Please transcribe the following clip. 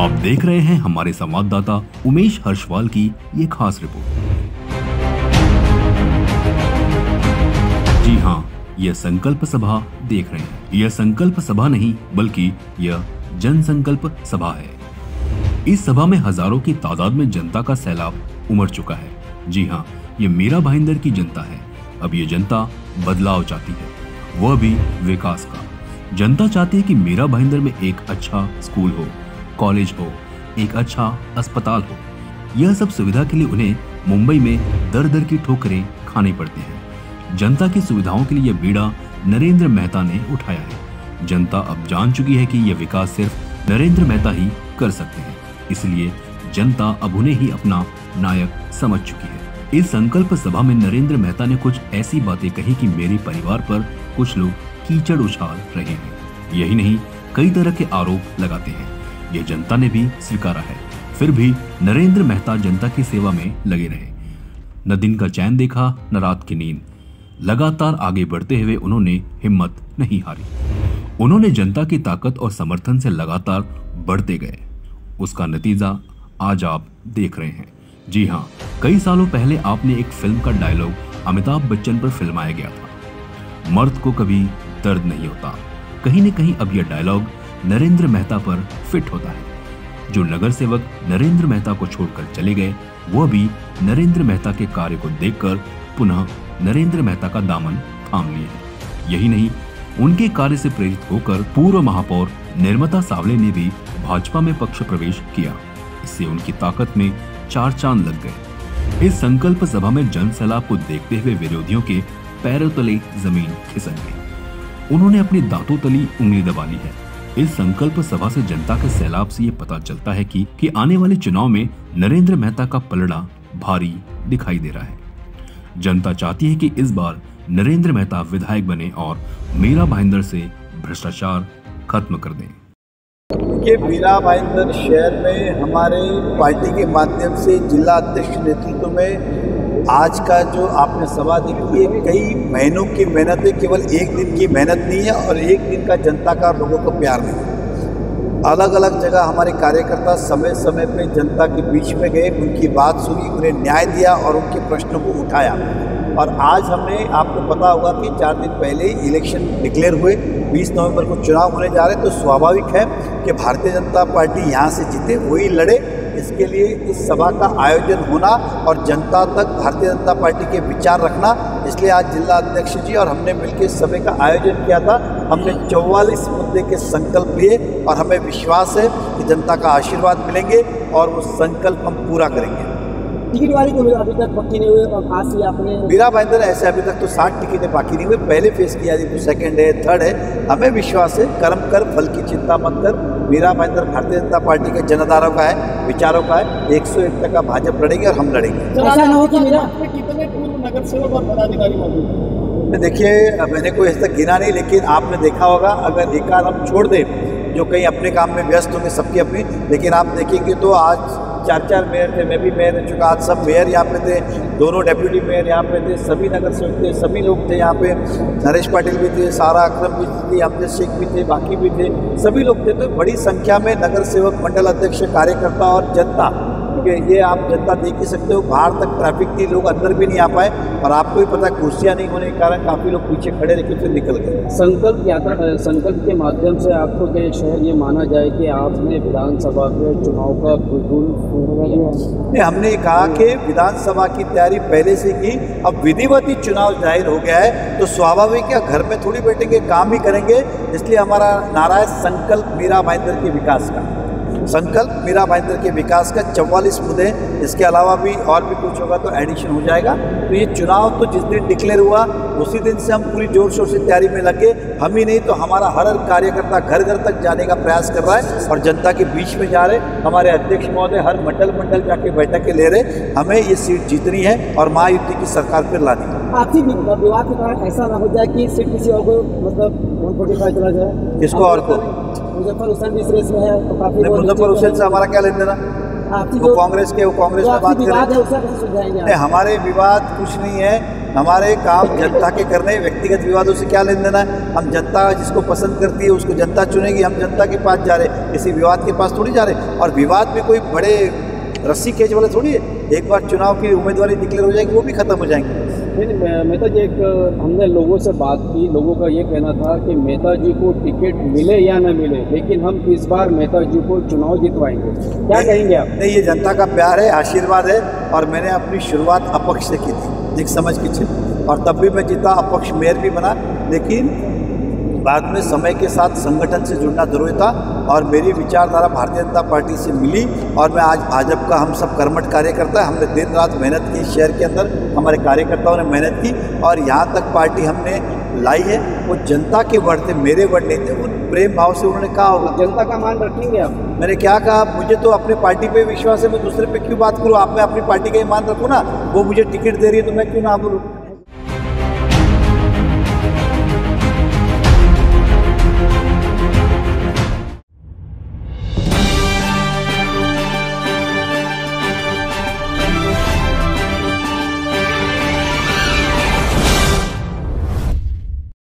आप देख रहे हैं हमारे संवाददाता उमेश हर्षवाल की ये खास रिपोर्ट। जी हाँ, यह संकल्प सभा देख रहे हैं। यह संकल्प सभा नहीं बल्कि यह जन संकल्प सभा है। इस सभा में हजारों की तादाद में जनता का सैलाब उमड़ चुका है। जी हाँ, ये मेरा भाईंदर की जनता है। अब ये जनता बदलाव चाहती है, वह भी विकास का। जनता चाहती है कि मेरा भाईंदर में एक अच्छा स्कूल हो, कॉलेज हो, एक अच्छा अस्पताल हो। यह सब सुविधा के लिए उन्हें मुंबई में दर दर की ठोकरें खानी पड़ती हैं। जनता की सुविधाओं के लिए यह बीड़ा नरेंद्र मेहता ने उठाया है। जनता अब जान चुकी है कि यह विकास सिर्फ नरेंद्र मेहता ही कर सकते हैं, इसलिए जनता अब उन्हें ही अपना नायक समझ चुकी है। इस संकल्प सभा में नरेंद्र मेहता ने कुछ ऐसी बातें कही कि मेरे परिवार पर कुछ लोग कीचड़ उछाल रहे हैं। यही नहीं, कई तरह के आरोप लगाते हैं। यह जनता ने भी स्वीकारा है। फिर भी नरेंद्र मेहता जनता की सेवा में लगे रहे। न दिन का चैन देखा, न रात की नींद। लगातार आगे बढ़ते हुए उन्होंने हिम्मत नहीं हारी। उन्होंने जनता की ताकत और समर्थन से लगातार बढ़ते गए। उसका नतीजा आज आप देख रहे हैं। जी हाँ, कई सालों पहले आपने एक फिल्म का डायलॉग अमिताभ बच्चन पर फिल्माया गया था, मर्द को कभी दर्द नहीं होता। कहीं न कहीं अब यह डायलॉग नरेंद्र मेहता पर फिट होता है। जो नगर सेवक नरेंद्र मेहता को छोड़कर चले गए, वह भी नरेंद्र मेहता के कार्य को देखकर पुनः नरेंद्र मेहता का दामन थाम लिए हैं। यही नहीं, उनके कार्य से प्रेरित होकर पूर्व महापौर निर्मता सावले ने भी भाजपा में पक्ष प्रवेश किया। इससे उनकी ताकत में चार चांद लग गए। इस संकल्प सभा में जन सैलाब को देखते हुए विरोधियों के पैरों तले जमीन खिसक गई। उन्होंने अपनी दांतों तली उंगली दबा ली है। इस संकल्प सभा से जनता के सैलाब से ये पता चलता है कि आने वाले चुनाव में नरेंद्र मेहता का पलड़ा भारी दिखाई दे रहा है। जनता चाहती है कि इस बार नरेंद्र मेहता विधायक बने और मेरा भाईंदर से भ्रष्टाचार खत्म कर दें। कि मीरा भाईंदर शहर में हमारे पार्टी के माध्यम से जिला अध्यक्ष नेतृत्व में आज का जो आपने सभा देखी है, कई महीनों की मेहनत है। केवल एक दिन की मेहनत नहीं है और एक दिन का जनता का लोगों को प्यार नहीं है। अलग अलग जगह हमारे कार्यकर्ता समय समय पे जनता के बीच में गए, उनकी बात सुनी, उन्हें न्याय दिया और उनके प्रश्नों को उठाया। और आज हमने, आपको पता होगा कि 4 दिन पहले इलेक्शन डिक्लेयर हुए, 20 नवंबर को चुनाव होने जा रहे, तो स्वाभाविक है कि भारतीय जनता पार्टी यहाँ से जीते, वही लड़े। इसके लिए इस सभा का आयोजन होना और जनता तक भारतीय जनता पार्टी के विचार रखना, इसलिए आज जिला अध्यक्ष जी और हमने मिलकर इस सभा का आयोजन किया था। हमने 44 मुद्दे के संकल्प लिए और हमें विश्वास है कि जनता का आशीर्वाद मिलेंगे और वो संकल्प हम पूरा करेंगे। टिकट वाली को अभी तक पक्की नहीं हुई और खास ही आपने मीरा भाईंदर ऐसे अभी तक तो 60 टिकटें बाकी नहीं हुई। पहले फेस किया थी तो सेकंड है, थर्ड है। हमें विश्वास है, कर्म कर, फल की चिंता मत कर। मीरा भाईंदर भारतीय जनता पार्टी के जनधारों का है, विचारों का है। 101 तक का भाजपा लड़ेंगे और हम लड़ेंगे। ऐसा ना हो कि मेरा कितने पूर्व नगर सेवक और पदाधिकारी मौजूद? देखिए, मैंने कोई ऐसा गिना नहीं, लेकिन आपने देखा होगा, अगर एक आध हम छोड़ दें जो कहीं अपने काम में व्यस्त होंगे, सबकी अपनी, लेकिन आप देखेंगे तो आज 4 मेयर थे, मैं भी मेयर रह चुका। आज सब मेयर यहाँ पे थे, दोनों डेप्यूटी मेयर यहाँ पे थे, सभी नगर सेवक थे, सभी लोग थे यहाँ पे। नरेश पाटिल भी थे, सारा अकरम भी थी, अमजद शेख भी थे, बाकी भी थे, सभी लोग थे। तो बड़ी संख्या में नगर सेवक, मंडल अध्यक्ष, कार्यकर्ता और जनता, क्योंकि ये आप जनता देख ही सकते हो, बाहर तक ट्रैफिक थी, लोग अंदर भी नहीं आ पाए। और आपको भी पता, कुर्सियाँ नहीं होने के कारण काफ़ी लोग पीछे खड़े रह के फिर निकल गए। संकल्प यात्रा, संकल्प के माध्यम से आपको क्या शहर ये माना जाए कि आपने विधानसभा के चुनाव का बिल्कुल नहीं, हमने कहा कि विधानसभा की तैयारी पहले से की, अब विधिवत ही चुनाव जाहिर हो गया है, तो स्वाभाविक है घर में थोड़ी बैठेंगे, काम ही करेंगे। इसलिए हमारा नारा है संकल्प मीरा भाईंदर के विकास का। संकल्प मीरा भाईंदर के विकास का 44 मुद्दे, इसके अलावा भी और भी कुछ होगा तो एडिशन हो जाएगा। तो ये चुनाव तो जिस दिन डिक्लेयर हुआ उसी दिन से हम पूरी जोर शोर से तैयारी में लगे। हम ही नहीं तो हमारा हर कार्यकर्ता घर घर तक जाने का प्रयास कर रहा है और जनता के बीच में जा रहे। हमारे अध्यक्ष महोदय हर मंडल जाके बैठकें ले रहे। हमें ये सीट जीतनी है और महायुति की सरकार फिर लानी है। आपसी विवाद के कारण ऐसा ना हो जाए कि सीट किसी और को, मतलब 145 चला जाए। किसको और को? मुजफ्फर हुसैन भी इस रेस में है तो काफी। मुजफ्फर हुसैन से हमारा क्या लेना देना? वो कांग्रेस के, वो कांग्रेस में बात करें। है, उसे कैसे सुलझाएंगे? हमारे विवाद कुछ नहीं है। हमारे काम जनता के करने, व्यक्तिगत विवादों से क्या लेन देना है। हम जनता जिसको पसंद करती है उसको जनता चुनेगी, हम जनता के पास जा रहे, किसी विवाद के पास थोड़ी जा रहे। और विवाद भी कोई बड़े रस्सी खींच वाले थोड़ी है, एक बार चुनाव की उम्मीदवारी डिक्लेयर हो जाएगी वो भी खत्म हो जाएंगे। मेहता जी, एक हमने लोगों से बात की, लोगों का ये कहना था कि मेहता जी को टिकट मिले या न मिले, लेकिन हम इस बार मेहता जी को चुनाव जितवाएंगे, क्या कहेंगे आप? नहीं, ये जनता का प्यार है, आशीर्वाद है। और मैंने अपनी शुरुआत अपक्ष से की थी, एक समझ की चिन्ह, और तब भी मैं जीता, अपक्ष मेयर भी बना। लेकिन बाद में समय के साथ संगठन से जुड़ना जरूरी था और मेरी विचारधारा भारतीय जनता पार्टी से मिली और मैं आज भाजपा का, हम सब कर्मठ कार्यकर्ता है, हमने दिन रात मेहनत की, शहर के अंदर हमारे कार्यकर्ताओं ने मेहनत की और यहाँ तक पार्टी हमने लाई है। वो जनता के वर्ड थे, मेरे वर्ड नहीं थे। वो प्रेम भाव से उन्होंने कहा होगा। जनता का मान रखेंगे आप? मैंने क्या कहा, मुझे तो अपने पार्टी पे विश्वास है, मैं दूसरे पे क्यों बात करूँ। आप मैं अपनी पार्टी का ही मान रखूँ ना, वो मुझे टिकट दे रही है तो मैं क्यों ना बोलूँ।